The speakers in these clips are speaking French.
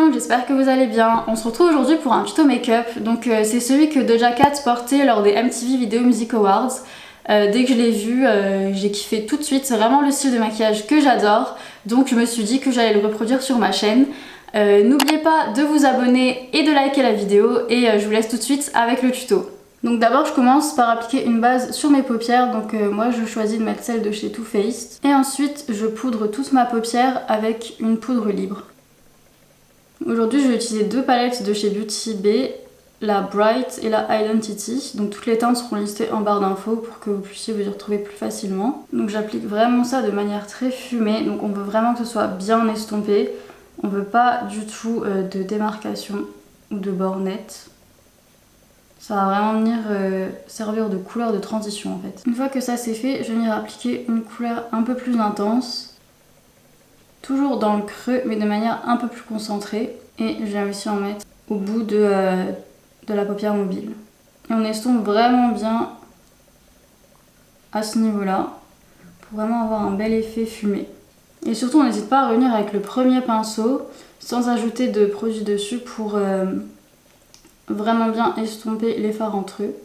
monde, j'espère que vous allez bien. On se retrouve aujourd'hui pour un tuto make-up. Donc c'est celui que Doja Cat portait lors des MTV Video Music Awards. Dès que je l'ai vu, j'ai kiffé tout de suite. C'est vraiment le style de maquillage que j'adore. Donc je me suis dit que j'allais le reproduire sur ma chaîne. N'oubliez pas de vous abonner et de liker la vidéo. Et je vous laisse tout de suite avec le tuto. Donc d'abord je commence par appliquer une base sur mes paupières, donc moi je choisis de mettre celle de chez Too Faced. Et ensuite je poudre toute ma paupière avec une poudre libre. Aujourd'hui je vais utiliser deux palettes de chez Beauty Bay, la Bright et la Identity. Donc toutes les teintes seront listées en barre d'infos pour que vous puissiez vous y retrouver plus facilement. Donc j'applique vraiment ça de manière très fumée, donc on veut vraiment que ce soit bien estompé. On veut pas du tout de démarcation ou de bornette. Ça va vraiment venir servir de couleur de transition en fait. Une fois que ça c'est fait, je vais venir appliquer une couleur un peu plus intense. Toujours dans le creux mais de manière un peu plus concentrée. Et je viens aussi en mettre au bout de la paupière mobile. Et on estompe vraiment bien à ce niveau-là pour vraiment avoir un bel effet fumé. Et surtout on n'hésite pas à revenir avec le premier pinceau sans ajouter de produit dessus pour vraiment bien estomper les fards entre eux.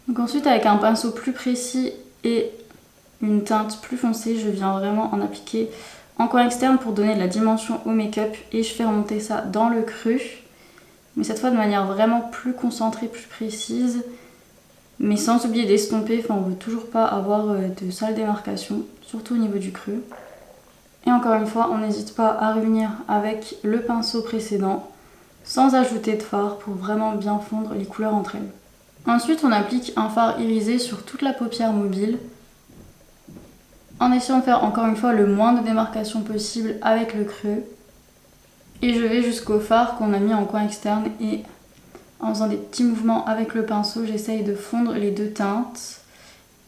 Donc ensuite avec un pinceau plus précis et une teinte plus foncée, je viens vraiment en appliquer en coin externe pour donner de la dimension au make-up et je fais remonter ça dans le creux. Mais cette fois de manière vraiment plus concentrée, plus précise, mais sans oublier d'estomper, enfin on veut toujours pas avoir de sales démarcations, surtout au niveau du creux. Et encore une fois, on n'hésite pas à revenir avec le pinceau précédent sans ajouter de fard pour vraiment bien fondre les couleurs entre elles. Ensuite on applique un fard irisé sur toute la paupière mobile en essayant de faire encore une fois le moins de démarcation possible avec le creux. Et je vais jusqu'au fard qu'on a mis en coin externe et en faisant des petits mouvements avec le pinceau, j'essaye de fondre les deux teintes.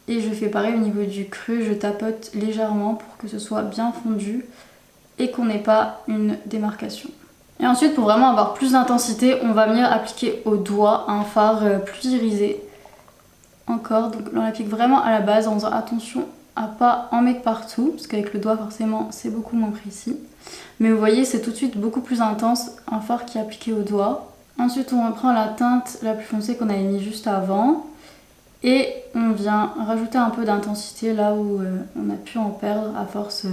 Et je fais pareil au niveau du creux, je tapote légèrement pour que ce soit bien fondu et qu'on n'ait pas une démarcation. Et ensuite pour vraiment avoir plus d'intensité, on va venir appliquer au doigt un fard plus irisé. Encore, donc on l'applique vraiment à la base en faisant attention à pas en mettre partout, parce qu'avec le doigt forcément c'est beaucoup moins précis. Mais vous voyez c'est tout de suite beaucoup plus intense, un fard qui est appliqué au doigt. Ensuite on reprend la teinte la plus foncée qu'on avait mis juste avant. Et on vient rajouter un peu d'intensité là où on a pu en perdre à force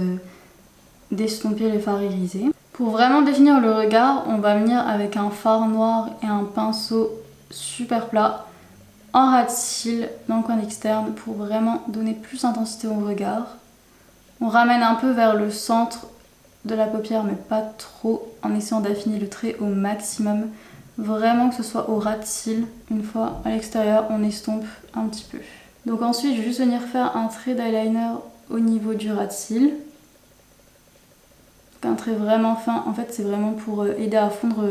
d'estomper les fards irisés. Pour vraiment définir le regard, on va venir avec un fard noir et un pinceau super plat en ras de cils dans le coin externe pour vraiment donner plus d'intensité au regard. On ramène un peu vers le centre de la paupière mais pas trop en essayant d'affiner le trait au maximum. Vraiment que ce soit au ras de cils. Une fois à l'extérieur, on estompe un petit peu. Donc ensuite, je vais juste venir faire un trait d'eyeliner au niveau du ras de cils. Un trait vraiment fin, en fait c'est vraiment pour aider à fondre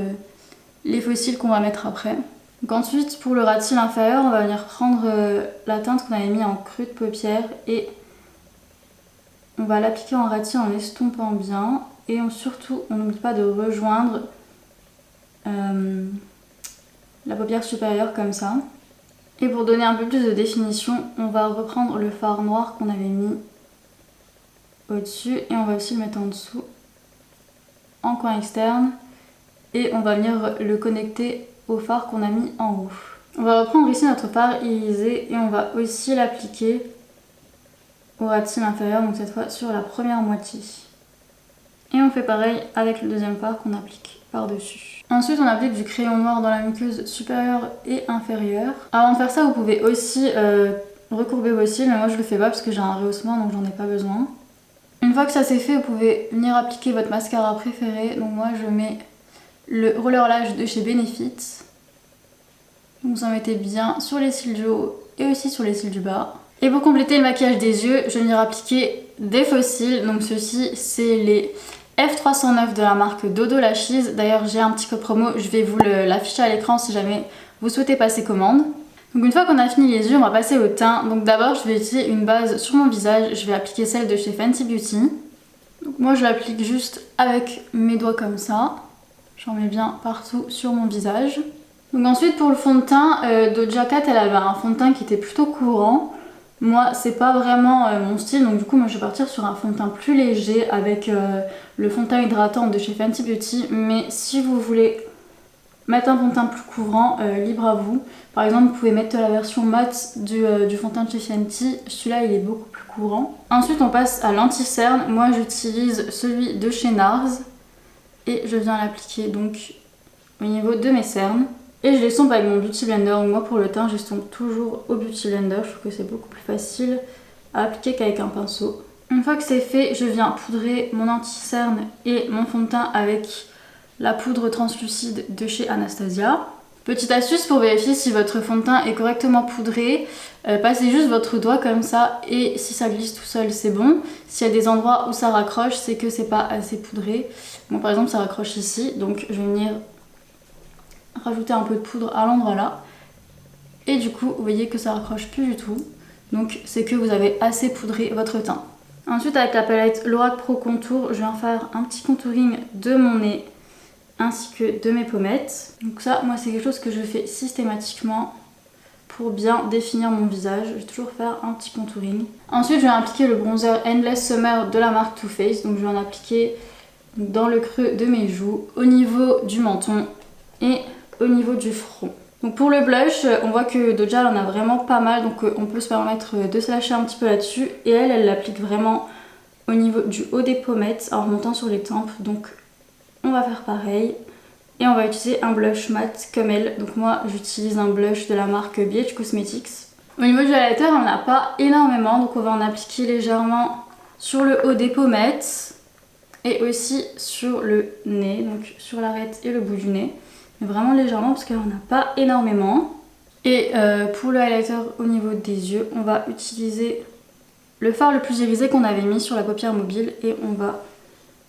les faux cils qu'on va mettre après. Donc ensuite pour le ras de cils inférieur, on va venir prendre la teinte qu'on avait mis en creux de paupière et on va l'appliquer en ras de cils en estompant bien. Et surtout on n'oublie pas de rejoindre la paupière supérieure comme ça. Et pour donner un peu plus de définition, on va reprendre le fard noir qu'on avait mis au-dessus et on va aussi le mettre en dessous en coin externe et on va venir le connecter au fard qu'on a mis en haut. On va reprendre ici notre fard irisé et on va aussi l'appliquer au ras de cils inférieur, donc cette fois sur la première moitié. Et on fait pareil avec le deuxième fard qu'on applique par-dessus. Ensuite on applique du crayon noir dans la muqueuse supérieure et inférieure. Avant de faire ça vous pouvez aussi recourber vos cils, mais moi je le fais pas parce que j'ai un rehaussement donc j'en ai pas besoin. Une fois que ça c'est fait, vous pouvez venir appliquer votre mascara préféré. Donc moi je mets le Roller Lash de chez Benefit. Donc vous en mettez bien sur les cils du haut et aussi sur les cils du bas. Et pour compléter le maquillage des yeux, je vais venir appliquer des faux cils. Donc ceux-ci c'est les F309 de la marque Dodo Lashes. D'ailleurs j'ai un petit code promo, je vais vous l'afficher à l'écran si jamais vous souhaitez passer commande. Donc une fois qu'on a fini les yeux, on va passer au teint. Donc d'abord je vais utiliser une base sur mon visage, je vais appliquer celle de chez Fenty Beauty. Donc moi je l'applique juste avec mes doigts comme ça. J'en mets bien partout sur mon visage. Donc ensuite pour le fond de teint, Doja Cat elle avait un fond de teint qui était plutôt courant. Moi c'est pas vraiment mon style, donc du coup moi je vais partir sur un fond de teint plus léger avec le fond de teint hydratant de chez Fenty Beauty. Mais si vous voulez mettre un fond de teint plus couvrant, libre à vous. Par exemple, vous pouvez mettre la version mat du fond de teint de chez Fenty. Celui-là, il est beaucoup plus couvrant. Ensuite, on passe à l'anti-cerne. Moi, j'utilise celui de chez NARS. Et je viens l'appliquer donc au niveau de mes cernes. Et je l'estompe avec mon Beauty Blender. Moi, pour le teint, j'estompe toujours au Beauty Blender. Je trouve que c'est beaucoup plus facile à appliquer qu'avec un pinceau. Une fois que c'est fait, je viens poudrer mon anti-cerne et mon fond de teint avec la poudre translucide de chez Anastasia. Petite astuce pour vérifier si votre fond de teint est correctement poudré, passez juste votre doigt comme ça et si ça glisse tout seul c'est bon. S'il y a des endroits où ça raccroche, c'est que c'est pas assez poudré. Moi par exemple ça raccroche ici, donc je vais venir rajouter un peu de poudre à l'endroit là. Et du coup vous voyez que ça raccroche plus du tout, donc c'est que vous avez assez poudré votre teint. Ensuite avec la palette Lorac Pro Contour, je viens faire un petit contouring de mon nez ainsi que de mes pommettes. Donc ça, moi c'est quelque chose que je fais systématiquement pour bien définir mon visage. Je vais toujours faire un petit contouring. Ensuite, je vais appliquer le bronzer Endless Summer de la marque Too Faced. Donc je vais en appliquer dans le creux de mes joues, au niveau du menton et au niveau du front. Donc pour le blush, on voit que Doja elle en a vraiment pas mal, donc on peut se permettre de se lâcher un petit peu là-dessus. Et elle l'applique vraiment au niveau du haut des pommettes en remontant sur les tempes. Donc on va faire pareil et on va utiliser un blush mat comme elle. Donc moi j'utilise un blush de la marque BH Cosmetics. Au niveau du highlighter, on n'a pas énormément, donc on va en appliquer légèrement sur le haut des pommettes et aussi sur le nez, donc sur l'arête et le bout du nez. Mais vraiment légèrement parce qu'on n'a pas énormément. Et pour le highlighter au niveau des yeux, on va utiliser le fard le plus irisé qu'on avait mis sur la paupière mobile et on va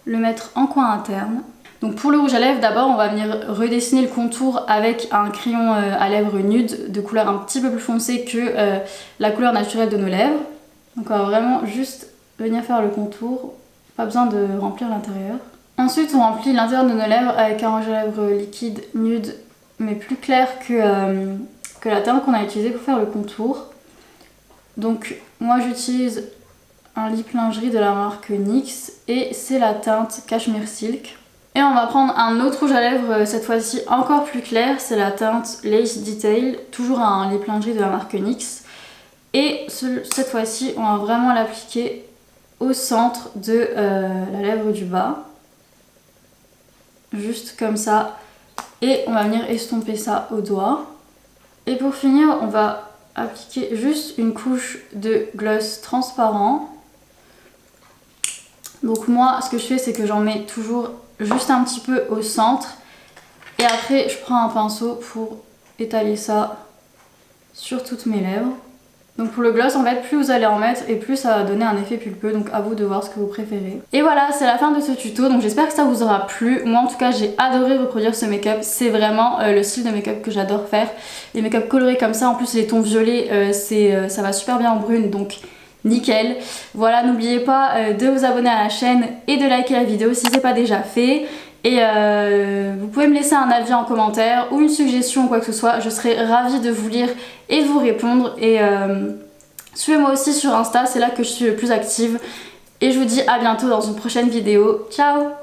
le mettre en coin interne. Donc pour le rouge à lèvres, d'abord on va venir redessiner le contour avec un crayon à lèvres nude de couleur un petit peu plus foncée que la couleur naturelle de nos lèvres. Donc on va vraiment juste venir faire le contour, pas besoin de remplir l'intérieur. Ensuite on remplit l'intérieur de nos lèvres avec un rouge à lèvres liquide nude mais plus clair que la teinte qu'on a utilisée pour faire le contour. Donc moi j'utilise un lip lingerie de la marque NYX et c'est la teinte Cashmere Silk. Et on va prendre un autre rouge à lèvres, cette fois-ci encore plus clair, c'est la teinte Lace Detail, toujours un lip lingerie de la marque NYX. Et cette fois-ci, on va vraiment l'appliquer au centre de la lèvre du bas. Juste comme ça. Et on va venir estomper ça au doigt. Et pour finir, on va appliquer juste une couche de gloss transparent. Donc moi, ce que je fais, c'est que j'en mets toujours juste un petit peu au centre et après je prends un pinceau pour étaler ça sur toutes mes lèvres. Donc pour le gloss, en fait, plus vous allez en mettre et plus ça va donner un effet pulpeux, donc à vous de voir ce que vous préférez. Et voilà, c'est la fin de ce tuto, donc j'espère que ça vous aura plu. Moi en tout cas, j'ai adoré reproduire ce make-up, c'est vraiment le style de make-up que j'adore faire. Les make-up colorés comme ça, en plus les tons violets, ça va super bien en brune, donc nickel. Voilà, n'oubliez pas de vous abonner à la chaîne et de liker la vidéo si c'est pas déjà fait. Et vous pouvez me laisser un avis en commentaire ou une suggestion ou quoi que ce soit. Je serai ravie de vous lire et de vous répondre. Et suivez-moi aussi sur Insta, c'est là que je suis le plus active. Et je vous dis à bientôt dans une prochaine vidéo. Ciao!